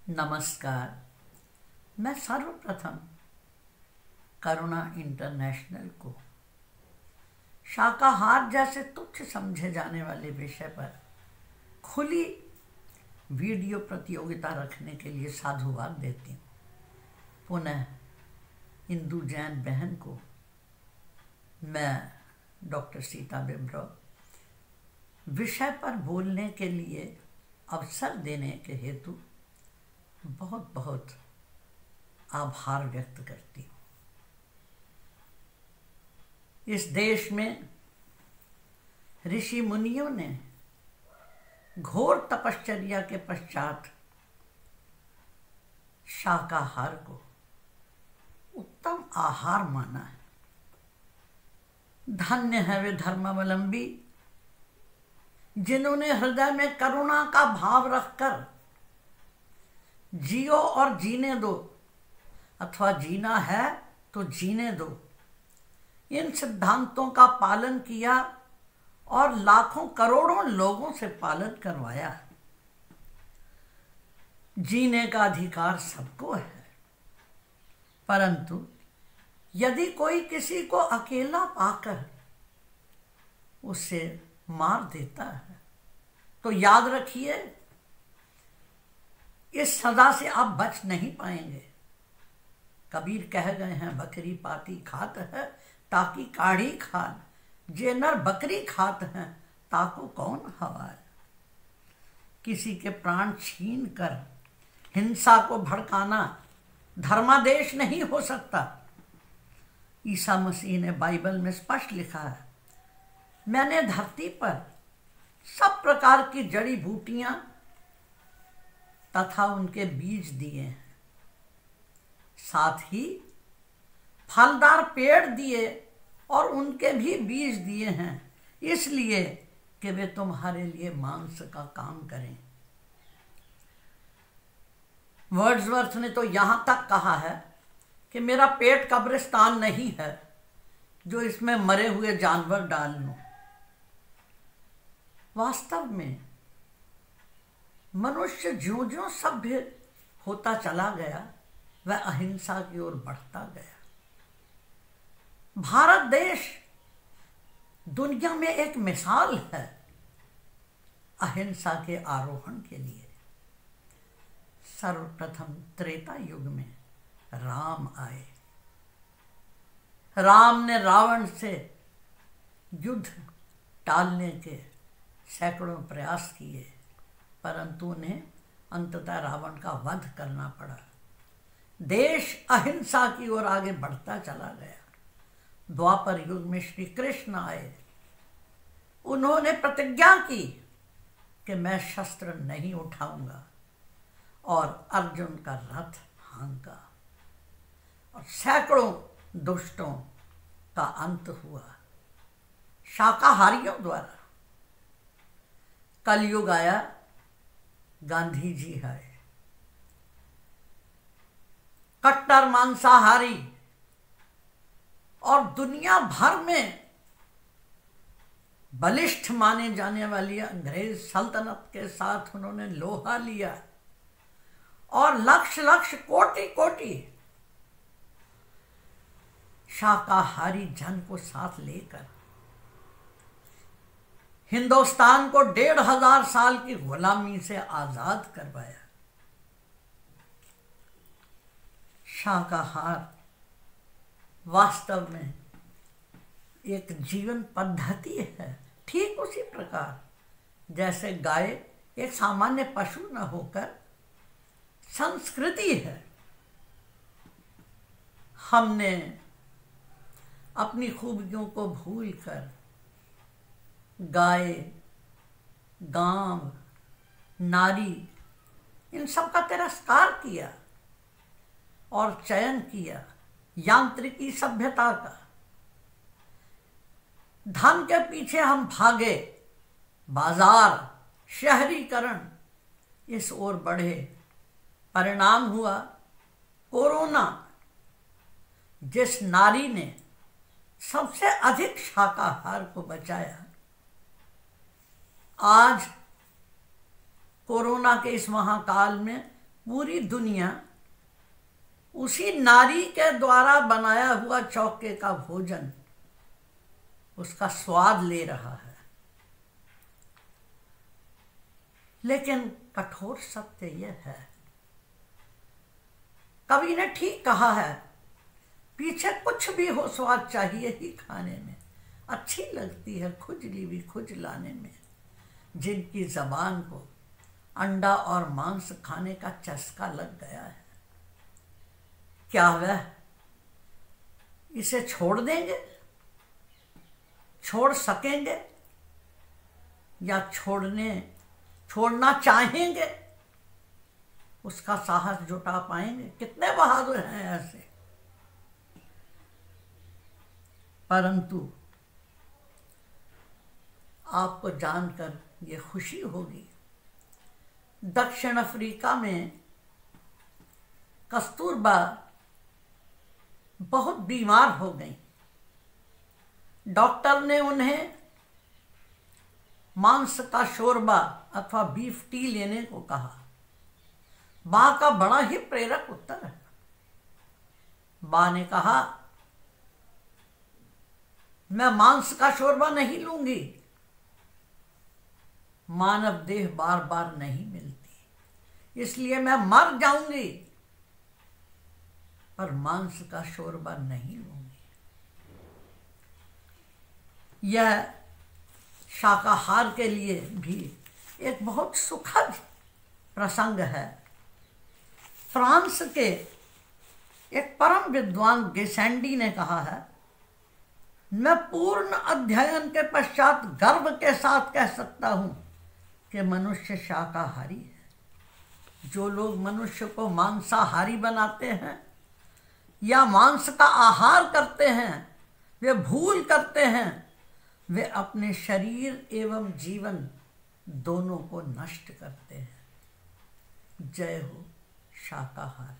नमस्कार। मैं सर्वप्रथम करुणा इंटरनेशनल को शाकाहार जैसे तुच्छ समझे जाने वाले विषय पर खुली वीडियो प्रतियोगिता रखने के लिए साधुवाद देती हूँ। पुनः हिंदू जैन बहन को मैं डॉक्टर सीता बिब्रव विषय पर बोलने के लिए अवसर देने के हेतु बहुत बहुत आभार व्यक्त करती हूँ। इस देश में ऋषि मुनियों ने घोर तपश्चर्या के पश्चात शाकाहार को उत्तम आहार माना है। धन्य है वे धर्मावलंबी जिन्होंने हृदय में करुणा का भाव रखकर जियो और जीने दो अथवा जीना है तो जीने दो इन सिद्धांतों का पालन किया और लाखों करोड़ों लोगों से पालन करवाया। जीने का अधिकार सबको है, परंतु यदि कोई किसी को अकेला पाकर उसे मार देता है तो याद रखिए इस सजा से आप बच नहीं पाएंगे। कबीर कह गए हैं, बकरी पाती खात है ताकि काढ़ी खान, जे नर बकरी खात हैं ताको कौन हवाए। किसी के प्राण छीन कर हिंसा को भड़काना धर्मादेश नहीं हो सकता। ईसा मसीह ने बाइबल में स्पष्ट लिखा है, मैंने धरती पर सब प्रकार की जड़ी बूटियां तथा उनके बीज दिए हैं, साथ ही फलदार पेड़ दिए और उनके भी बीज दिए हैं, इसलिए कि वे तुम्हारे लिए मांस का काम करें। वर्ड्सवर्थ ने तो यहां तक कहा है कि मेरा पेट कब्रिस्तान नहीं है जो इसमें मरे हुए जानवर डाल लूं। वास्तव में मनुष्य ज्यों ज्यों सभ्य होता चला गया वह अहिंसा की ओर बढ़ता गया। भारत देश दुनिया में एक मिसाल है अहिंसा के आरोहण के लिए। सर्वप्रथम त्रेता युग में राम आए। राम ने रावण से युद्ध टालने के सैकड़ों प्रयास किए, परंतु उन्हें अंततः रावण का वध करना पड़ा। देश अहिंसा की ओर आगे बढ़ता चला गया। द्वापर युग में श्री कृष्ण आए। उन्होंने प्रतिज्ञा की कि मैं शस्त्र नहीं उठाऊंगा और अर्जुन का रथ हांका और सैकड़ों दुष्टों का अंत हुआ शाकाहारियों द्वारा। कलयुग आया, गांधी जी आए, कट्टर मांसाहारी और दुनिया भर में बलिष्ठ माने जाने वाली अंग्रेज सल्तनत के साथ उन्होंने लोहा लिया और लक्ष लक्ष कोटि कोटि शाकाहारी जन को साथ लेकर हिंदुस्तान को 1500 साल की गुलामी से आजाद करवाया। शाकाहार वास्तव में एक जीवन पद्धति है, ठीक उसी प्रकार जैसे गाय एक सामान्य पशु न होकर संस्कृति है। हमने अपनी खूबियों को भूलकर गाय, गांव, नारी इन सब का तिरस्कार किया और चयन किया यांत्रिकी सभ्यता का। धन के पीछे हम भागे, बाजार, शहरीकरण इस ओर बढ़े। परिणाम हुआ कोरोना। जिस नारी ने सबसे अधिक शाकाहार को बचाया, आज कोरोना के इस महाकाल में पूरी दुनिया उसी नारी के द्वारा बनाया हुआ चौके का भोजन, उसका स्वाद ले रहा है। लेकिन कठोर सत्य यह है, कवि ने ठीक कहा है, पीछे कुछ भी हो स्वाद चाहिए ही खाने में। अच्छी लगती है खुजली भी खुजलाने में, जिनकी जबान को अंडा और मांस खाने का चस्का लग गया है। क्या वह इसे छोड़ देंगे, छोड़ सकेंगे, या छोड़ना चाहेंगे? उसका साहस जुटा पाएंगे? कितने बहादुर हैं ऐसे। परंतु आपको जानकर ये खुशी होगी, दक्षिण अफ्रीका में कस्तूरबा बहुत बीमार हो गई। डॉक्टर ने उन्हें मांस का शोरबा अथवा बीफ टी लेने को कहा। मां का बड़ा ही प्रेरक उत्तर है। मां ने कहा, मैं मांस का शोरबा नहीं लूंगी, मानव देह बार बार नहीं मिलती, इसलिए मैं मर जाऊंगी, पर मांस का शोरबा नहीं लूंगी। यह शाकाहार के लिए भी एक बहुत सुखद प्रसंग है। फ्रांस के एक परम विद्वान गेसेंडी ने कहा है, मैं पूर्ण अध्ययन के पश्चात गर्व के साथ कह सकता हूं कि मनुष्य शाकाहारी है। जो लोग मनुष्य को मांसाहारी बनाते हैं या मांस का आहार करते हैं, वे भूल करते हैं, वे अपने शरीर एवं जीवन दोनों को नष्ट करते हैं। जय हो शाकाहार।